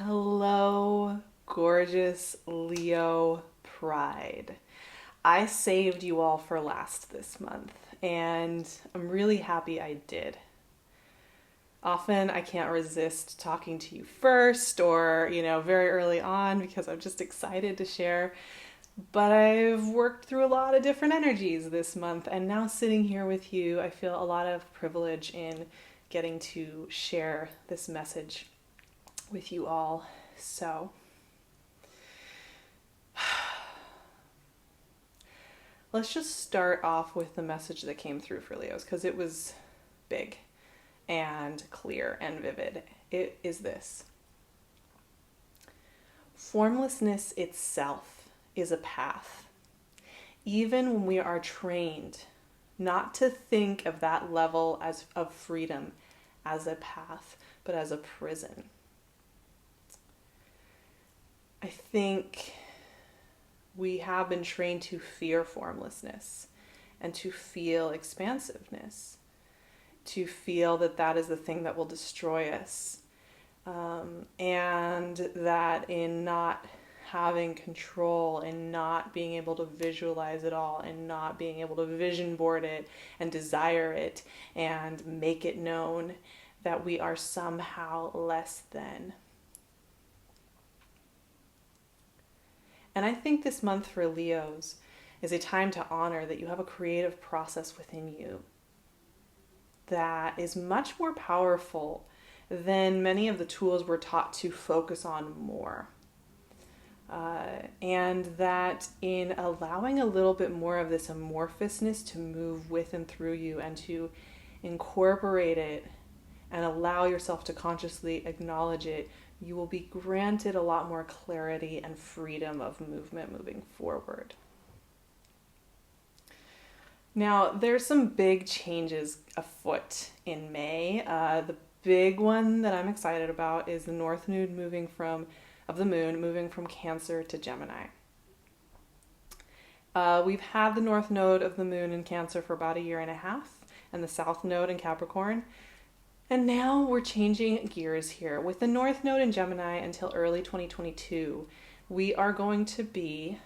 Hello, gorgeous Leo Pride. I saved you all for last this month, and I'm really happy I did. Often I can't resist talking to you first or, very early on because I'm just excited to share. But I've worked through a lot of different energies this month, and now sitting here with you, I feel a lot of privilege in getting to share this message with you all. So, let's just start off with the message that came through for Leos because it was big and clear and vivid. It is this: formlessness itself is a path. Even when we are trained not to think of that level of freedom as a path, but as a prison. I think we have been trained to fear formlessness and to feel expansiveness, to feel that that is the thing that will destroy us. And that in not having control and not being able to visualize it all and not being able to vision board it and desire it and make it known, that we are somehow less than. And I think this month for Leos is a time to honor that you have a creative process within you that is much more powerful than many of the tools we're taught to focus on more. And that in allowing a little bit more of this amorphousness to move with and through you and to incorporate it and allow yourself to consciously acknowledge it, you will be granted a lot more clarity and freedom of movement moving forward. Now, there's some big changes afoot in May. The big one that I'm excited about is the North Node of the moon moving from Cancer to Gemini. We've had the North Node of the moon in Cancer for about a year and a half, and the South Node in Capricorn. And now we're changing gears here. With the North Node in Gemini until early 2022, we are going to be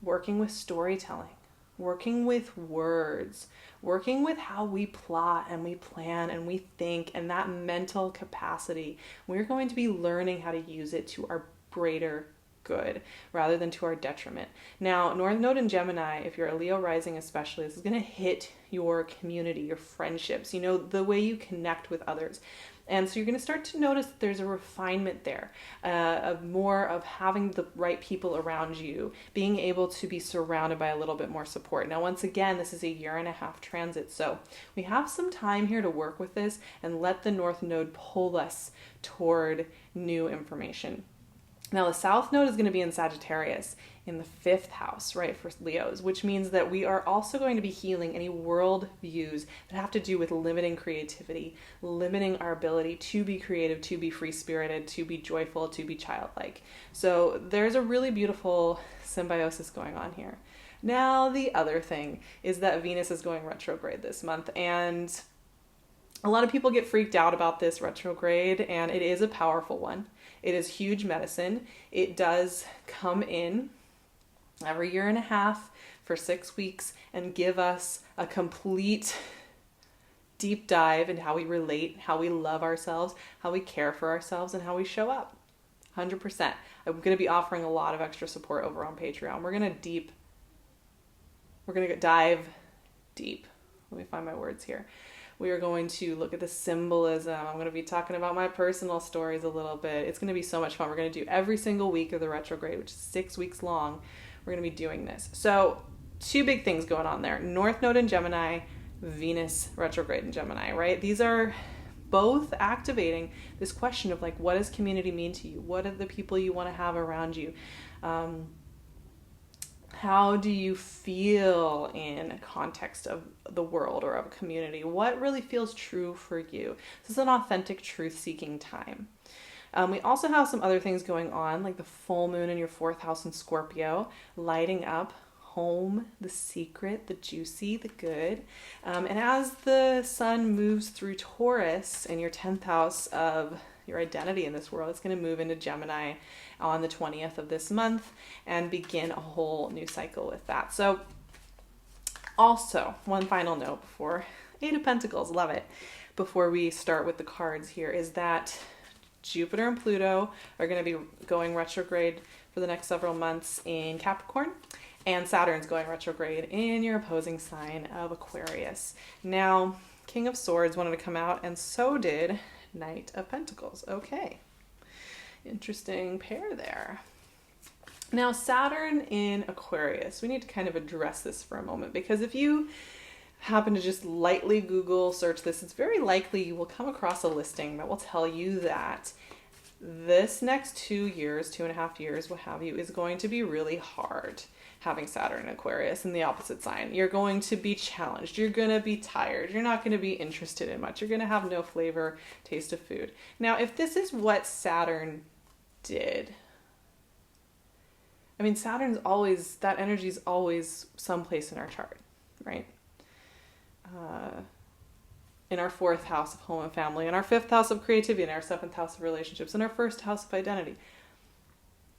working with storytelling, working with words, working with how we plot and we plan and we think, and that mental capacity. We're going to be learning how to use it to our greater good rather than to our detriment. Now, North Node in Gemini, if you're a Leo rising especially, this is going to hit your community, your friendships, the way you connect with others. And so you're going to start to notice that there's a refinement there, of more of having the right people around you, being able to be surrounded by a little bit more support. Now, once again, this is a year and a half transit, so we have some time here to work with this and let the North Node pull us toward new information. Now, the South Node is going to be in Sagittarius in the 5th house, right, for Leos, which means that we are also going to be healing any world views that have to do with limiting creativity, limiting our ability to be creative, to be free-spirited, to be joyful, to be childlike. So there's a really beautiful symbiosis going on here. Now, the other thing is that Venus is going retrograde this month, and a lot of people get freaked out about this retrograde, and it is a powerful one. It is huge medicine. It does come in every year and a half for 6 weeks and give us a complete deep dive into how we relate, how we love ourselves, how we care for ourselves, and how we show up. 100%. I'm going to be offering a lot of extra support over on Patreon. We're going to dive deep. Let me find my words here. We are going to look at the symbolism. I'm going to be talking about my personal stories a little bit. It's going to be so much fun. We're going to do every single week of the retrograde, which is 6 weeks long. We're going to be doing this. So 2 big things going on there. North Node in Gemini, Venus retrograde in Gemini, right? These are both activating this question of what does community mean to you? What are the people you want to have around you? How do you feel in a context of the world or of a community? What really feels true for you? This is an authentic truth-seeking time. We also have some other things going on, like the full moon in your 4th house in Scorpio, lighting up home, the secret, the juicy, the good. And as the sun moves through Taurus in your 10th house of your identity in this world, it's going to move into Gemini on the 20th of this month and begin a whole new cycle with that. So also, one final note before Eight of Pentacles, love it, before we start with the cards here, is that Jupiter and Pluto are going to be going retrograde for the next several months in Capricorn, and Saturn's going retrograde in your opposing sign of Aquarius. Now, King of Swords wanted to come out, and so did Knight of Pentacles. Okay, interesting pair there. Now, Saturn in Aquarius, we need to kind of address this for a moment, because if you happen to just lightly Google search this, it's very likely you will come across a listing that will tell you that this next 2 years, 2.5 years, what have you, is going to be really hard having Saturn in Aquarius in the opposite sign. You're going to be challenged. You're going to be tired. You're not going to be interested in much. You're going to have no flavor, taste of food. Now, if this is what Saturn did, I mean, Saturn's always, that energy is always someplace in our chart, right? In our 4th house of home and family, in our 5th house of creativity, in our 7th house of relationships, in our 1st house of identity.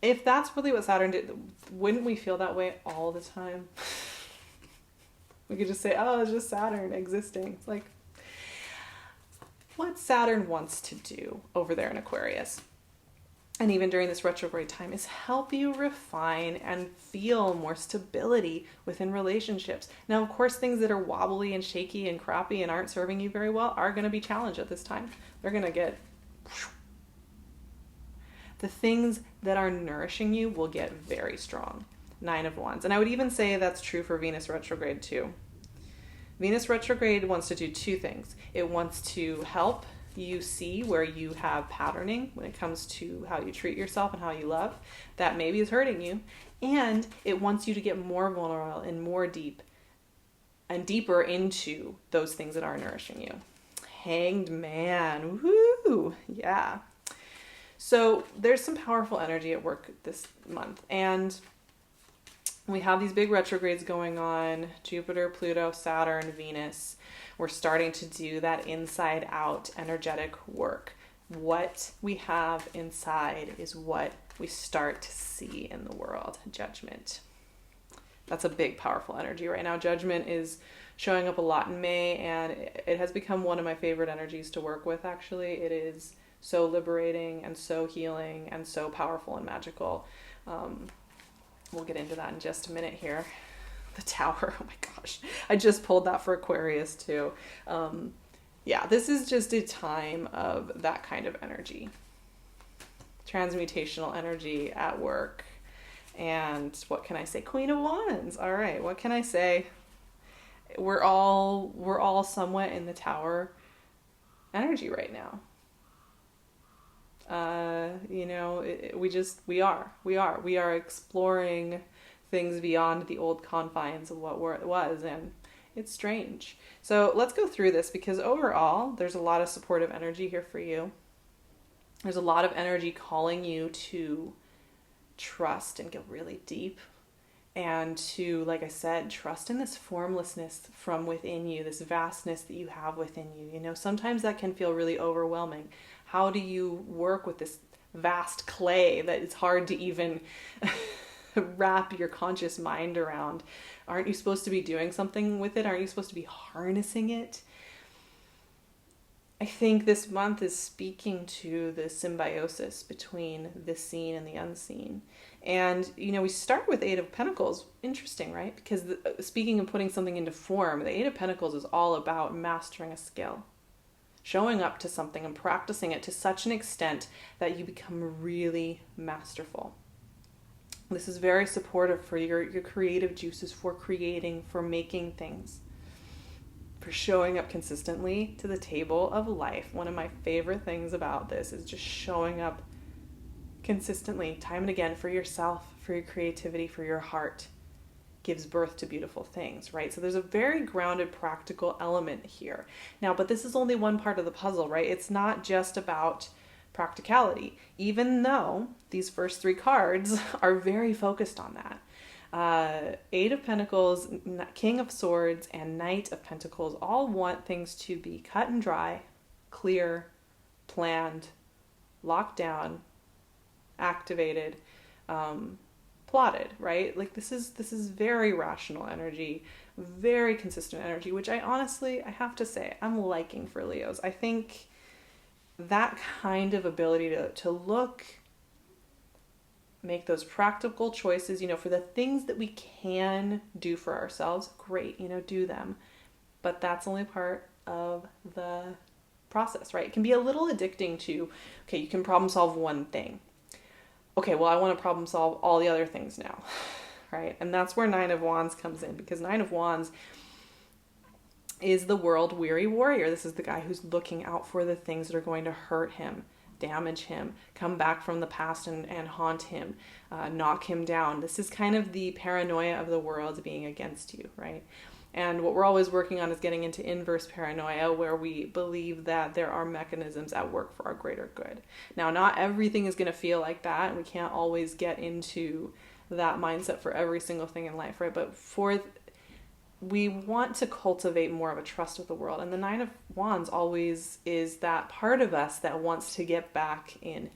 If that's really what Saturn did, wouldn't we feel that way all the time? We could just say, oh, it's just Saturn existing. It's like, what Saturn wants to do over there in Aquarius, and even during this retrograde time, is help you refine and feel more stability within relationships. Now, of course, things that are wobbly and shaky and crappy and aren't serving you very well are going to be challenged at this time. They're going to get... The things that are nourishing you will get very strong. 9 of Wands. And I would even say that's true for Venus retrograde too. Venus retrograde wants to do 2 things. It wants to help you see where you have patterning when it comes to how you treat yourself and how you love that maybe is hurting you, and it wants you to get more vulnerable and more deep and deeper into those things that are nourishing you. Hanged Man. Woo! Yeah. So there's some powerful energy at work this month, and we have these big retrogrades going on: Jupiter, Pluto, Saturn, Venus. We're starting to do that inside out energetic work. What we have inside is what we start to see in the world. Judgment. That's a big, powerful energy right now. Judgment is showing up a lot in May, and it has become one of my favorite energies to work with, actually. It is so liberating and so healing and so powerful and magical. We'll get into that in just a minute here. The Tower, oh my gosh, I just pulled that for Aquarius too. Yeah, this is just a time of that kind of energy. Transmutational energy at work. And what can I say? Queen of Wands. All right, what can I say? We're all somewhat in the Tower energy right now. We are exploring things beyond the old confines of what it was, and it's strange. So let's go through this, because overall there's a lot of supportive energy here for you. There's a lot of energy calling you to trust and get really deep, and to, like I said, trust in this formlessness from within you, this vastness that you have within you. You know, sometimes that can feel really overwhelming. How do you work with this vast clay that it's hard to even wrap your conscious mind around? Aren't you supposed to be doing something with it? Aren't you supposed to be harnessing it? I think this month is speaking to the symbiosis between the seen and the unseen. And, you know, we start with 8 of Pentacles. Interesting, right? Because speaking of putting something into form, the 8 of Pentacles is all about mastering a skill. Showing up to something and practicing it to such an extent that you become really masterful. This is very supportive for your creative juices, for creating, for making things, for showing up consistently to the table of life. One of my favorite things about this is just showing up consistently, time and again, for yourself, for your creativity, for your heart. Gives birth to beautiful things, right? So there's a very grounded, practical element here. Now, but this is only one part of the puzzle, right? It's not just about practicality, even though these first 3 cards are very focused on that. Eight of Pentacles, King of Swords, and Knight of Pentacles all want things to be cut and dry, clear, planned, locked down, activated, plotted, right? Like this is very rational energy, very consistent energy, which I have to say, I'm liking for Leos. I think that kind of ability to look, make those practical choices, for the things that we can do for ourselves, great, do them. But that's only part of the process, right? It can be a little addicting to, okay, you can problem solve one thing. Okay, well, I want to problem solve all the other things now, right? And that's where Nine of Wands comes in, because Nine of Wands is the world-weary warrior. This is the guy who's looking out for the things that are going to hurt him, damage him, come back from the past and haunt him, knock him down. This is kind of the paranoia of the world being against you, right? And what we're always working on is getting into inverse paranoia, where we believe that there are mechanisms at work for our greater good. Now, not everything is going to feel like that, and we can't always get into that mindset for every single thing in life, right? But we want to cultivate more of a trust with the world. And the Nine of Wands always is that part of us that wants to get back in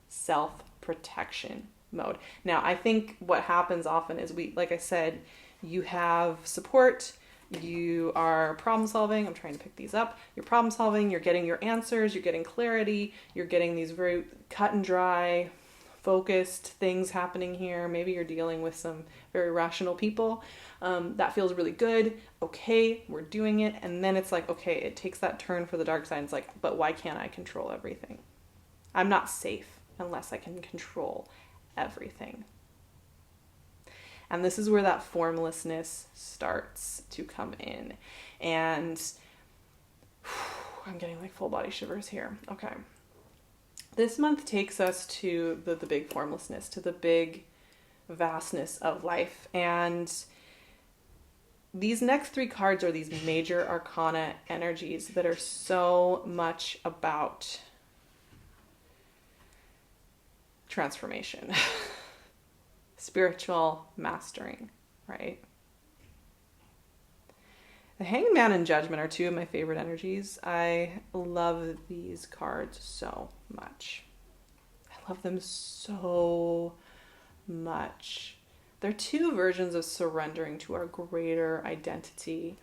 self-protection mode. Now, I think what happens often is like I said, you have support, you are problem solving. I'm trying to pick these up. You're problem solving, you're getting your answers, you're getting clarity, you're getting these very cut and dry, focused things happening here. Maybe you're dealing with some very rational people. That feels really good. Okay, we're doing it. And then it's like, okay, it takes that turn for the dark side. It's like, but why can't I control everything? I'm not safe unless I can control everything. And this is where that formlessness starts to come in. And I'm getting like full body shivers here. Okay. This month takes us to the big formlessness, to the big vastness of life. And these next three cards are these major arcana energies that are so much about transformation. Spiritual mastering, right? The Hanged Man and Judgment are two of my favorite energies. I love these cards so much. I love them so much. They're two versions of surrendering to our greater identity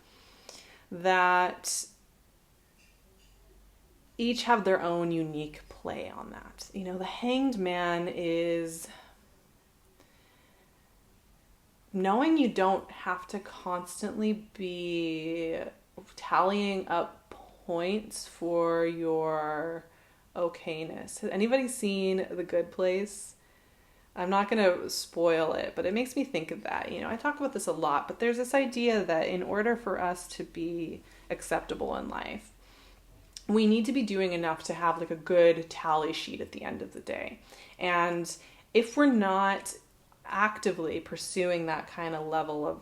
that each have their own unique play on that. The Hanged Man is knowing you don't have to constantly be tallying up points for your okayness. Has anybody seen The Good Place? I'm not going to spoil it, but it makes me think of that. I talk about this a lot, but there's this idea that in order for us to be acceptable in life, we need to be doing enough to have like a good tally sheet at the end of the day. And if we're not actively pursuing that kind of level of,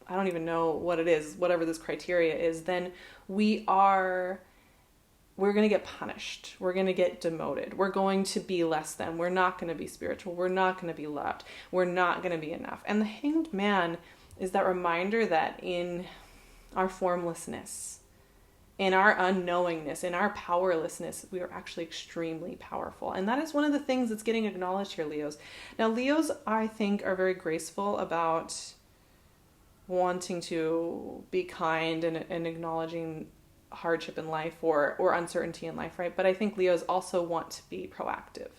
I don't even know what it is, whatever this criteria is, then we're going to get punished. We're going to get demoted. We're going to be less than. We're not going to be spiritual. We're not going to be loved. We're not going to be enough. And the Hanged Man is that reminder that in our formlessness, in our unknowingness, in our powerlessness, we are actually extremely powerful. And that is one of the things that's getting acknowledged here, Leos. Now, Leos, I think, are very graceful about wanting to be kind and acknowledging hardship in life or uncertainty in life, right? But I think Leos also want to be proactive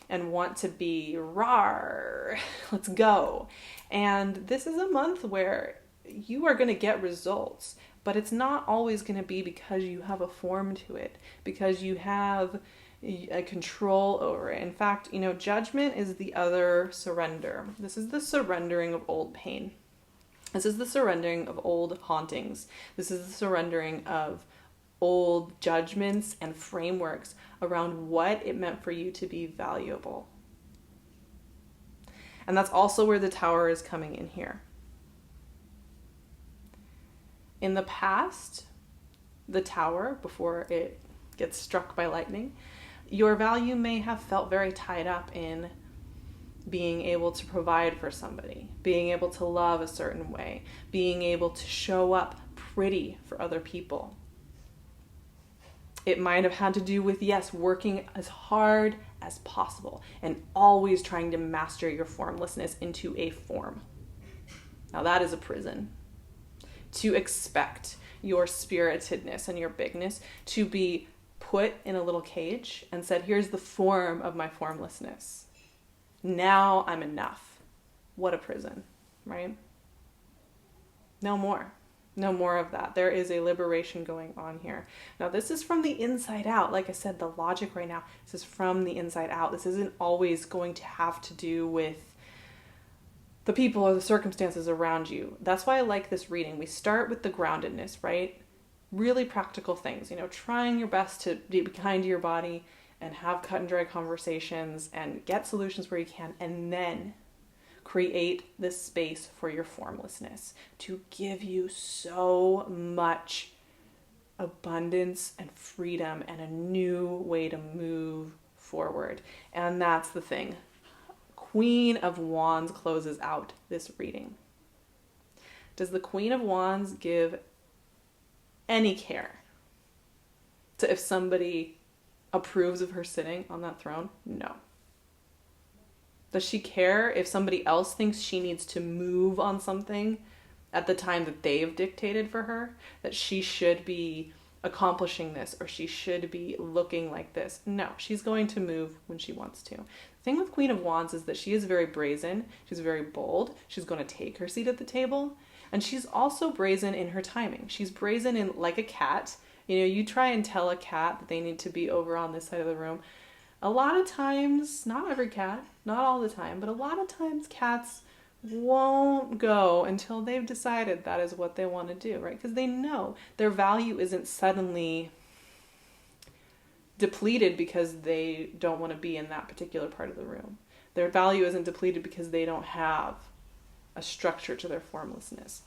and want to be rawr, let's go. And this is a month where you are going to get results, but it's not always going to be because you have a form to it, because you have a control over it. In fact, judgment is the other surrender. This is the surrendering of old pain. This is the surrendering of old hauntings. This is the surrendering of old judgments and frameworks around what it meant for you to be valuable. And that's also where the Tower is coming in here. In the past, the Tower, before it gets struck by lightning, your value may have felt very tied up in being able to provide for somebody, being able to love a certain way, being able to show up pretty for other people. It might have had to do with, yes, working as hard as possible and always trying to master your formlessness into a form. Now that is a prison. To expect your spiritedness and your bigness to be put in a little cage and said, here's the form of my formlessness. Now I'm enough. What a prison, right? No more. No more of that. There is a liberation going on here. Now, this is from the inside out. Like I said, the logic right now, this is from the inside out. This isn't always going to have to do with the people or the circumstances around you. That's why I like this reading. We start with the groundedness, right? Really practical things, trying your best to be kind to your body and have cut and dry conversations and get solutions where you can, and then create this space for your formlessness to give you so much abundance and freedom and a new way to move forward. And that's the thing. Queen of Wands closes out this reading. Does the Queen of Wands give any care to if somebody approves of her sitting on that throne? No. Does she care if somebody else thinks she needs to move on something at the time that they've dictated for her? That she should be accomplishing this or she should be looking like this? No, she's going to move when she wants to. The thing with Queen of Wands is that she is very brazen. She's very bold. She's going to take her seat at the table. And she's also brazen in her timing. She's brazen in like a cat. You try and tell a cat that they need to be over on this side of the room. A lot of times, not every cat, not all the time, but a lot of times cats won't go until they've decided that is what they want to do, right? Because they know their value isn't suddenly depleted because they don't want to be in that particular part of the room. Their value isn't depleted because they don't have a structure to their formlessness.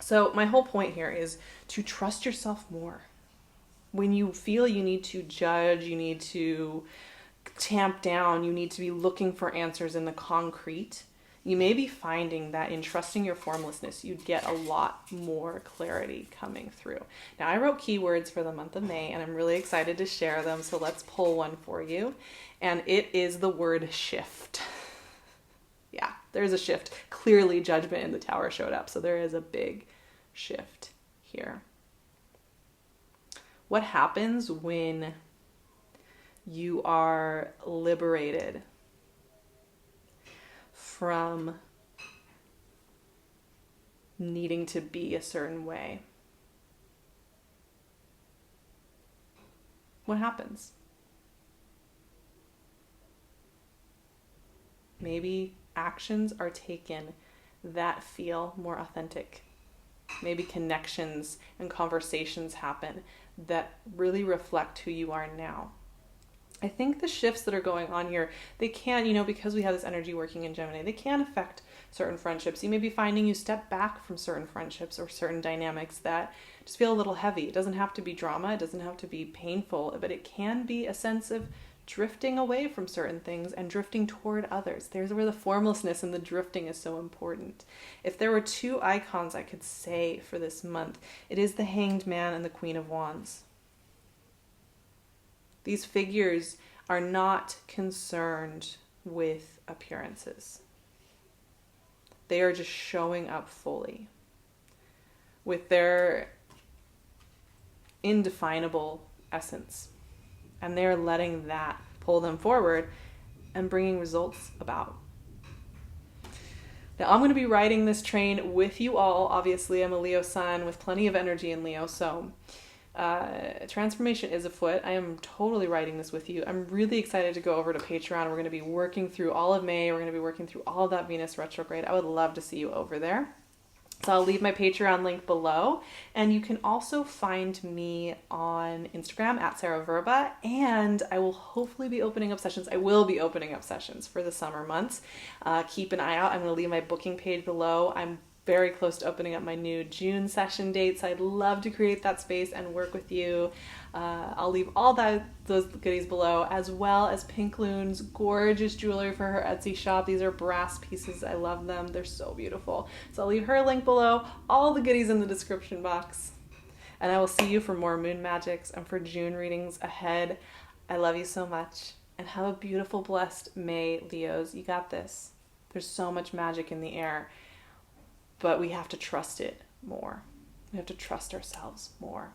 So my whole point here is to trust yourself more. When you feel you need to judge, you need to tamp down, you need to be looking for answers in the concrete, you may be finding that in trusting your formlessness, you'd get a lot more clarity coming through. Now, I wrote keywords for the month of May, and I'm really excited to share them, so let's pull one for you. And it is the word shift. Yeah, there's a shift. Clearly, Judgment in the Tower showed up, so there is a big shift here. What happens when you are liberated from needing to be a certain way? What happens? Maybe actions are taken that feel more authentic. Maybe connections and conversations happen that really reflect who you are now. I think the shifts that are going on here, they can, because we have this energy working in Gemini, they can affect certain friendships. You may be finding you step back from certain friendships or certain dynamics that just feel a little heavy. It doesn't have to be drama. It doesn't have to be painful, but it can be a sense of drifting away from certain things and drifting toward others. There's where the formlessness and the drifting is so important. If there were two icons I could say for this month, it is the Hanged Man and the Queen of Wands. These figures are not concerned with appearances. They are just showing up fully with their indefinable essence. And they're letting that pull them forward and bringing results about. Now, I'm going to be riding this train with you all. Obviously, I'm a Leo sun with plenty of energy in Leo, so transformation is afoot. I am totally riding this with you. I'm really excited to go over to Patreon. We're going to be working through all of May. We're going to be working through all of that Venus retrograde. I would love to see you over there. So I'll leave my Patreon link below. And you can also find me on Instagram at Sarah Verba. And I will hopefully be opening up sessions. I will be opening up sessions for the summer months. Keep an eye out. I'm going to leave my booking page below. I'm very close to opening up my new June session date, so I'd love to create that space and work with you. I'll leave all those goodies below, as well as PinkLune's gorgeous jewelry for her Etsy shop. These are brass pieces. I love them. They're so beautiful. So I'll leave her link below, all the goodies in the description box. And I will see you for more moon magics and for June readings ahead. I love you so much, and have a beautiful, blessed May, Leos. You got this. There's so much magic in the air, but we have to trust it more. We have to trust ourselves more.